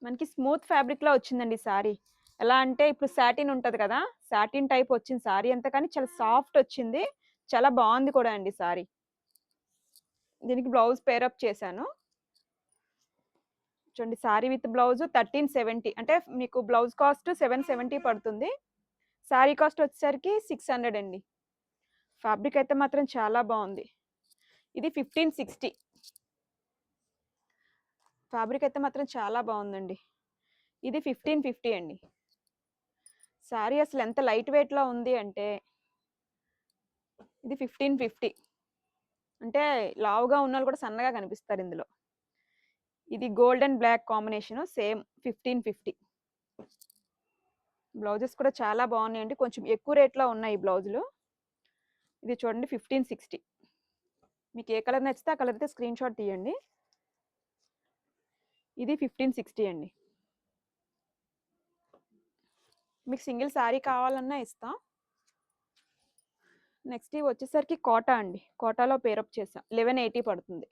మనకి స్మూత్ ఫ్యాబ్రిక్‌లో వచ్చిందండి సారీ. ఎలా అంటే ఇప్పుడు సాటిన్ ఉంటది కదా! సాటిన్ టైప్ వచ్చింది సారీ అంతా కానీ చాలా సాఫ్ట్ వచ్చింది. చాలా బావుంది కూడా అండి సారీ. దీనికి బ్లౌజ్ పేరప్ చేశాను. చూడండి సారీ విత్ బ్లౌజ్ 1370 అంటే మీకు బ్లౌజ్ కాస్ట్ 770 పడుతుంది. సారీ కాస్ట్ వచ్చేసరికి 600 అండి. ఫ్యాబ్రిక్ అయితే మాత్రం చాలా బావుంది. ఇది 1560. ఫ్యాబ్రిక్ అయితే మాత్రం చాలా బావుందండి. ఇది 1550 అండి. సారీ అసలు ఎంత లైట్ వెయిట్‌లో ఉంది అంటే ఇది 1550. అంటే లావుగా ఉన్నోళ్ళు కూడా సన్నగా కనిపిస్తారు ఇందులో. ఇది gold and black combination same 1550. Blouses కూడా చాలా బాగున్నాయండి. కొంచెం ఎక్కువ రేట్‌లో ఉన్నాయి ఈ బ్లౌజులు. ఇది చూడండి 1560. మీకు ఏ కలర్ నచ్చితే ఆ కలర్ అయితే స్క్రీన్‌షాట్ తీయండి. ఇది 1560 అండి. మీకు సింగిల్ సారీ కావాలన్నా ఇస్తాం. నెక్స్ట్ ఇవి వచ్చేసరికి కోటా అండి. కోటాలో పేరప్ చేసాం. 1180 పడుతుంది.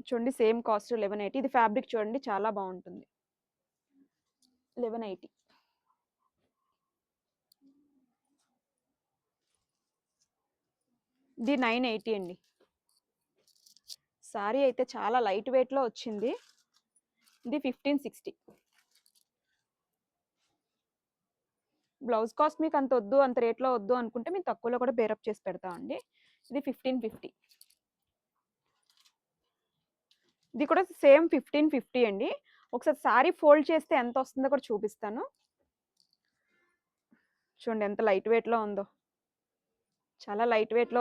చూడండి సేమ్ కాస్ట్ 1180. ఇది ఫ్యాబ్రిక్ చూడండి చాలా బాగుంటుంది. 1180. ఇది 980 అండి. సారీ అయితే చాలా లైట్ వెయిట్‌లో వచ్చింది. ఇది 1560. బ్లౌజ్ కాస్ట్ మీకు అంత వద్దు, అంత రేట్‌లో వద్దు అనుకుంటే మేము తక్కువలో కూడా పేరప్ చేసి పెడతామండి. ఇది 1550. ఇది కూడా సేమ్ 1550 అండి. ఒకసారి సారీ ఫోల్డ్ చేస్తే ఎంత వస్తుందో కూడా చూపిస్తాను. చూడండి ఎంత లైట్ వెయిట్‌లో ఉందో. చాలా లైట్ వెయిట్‌లో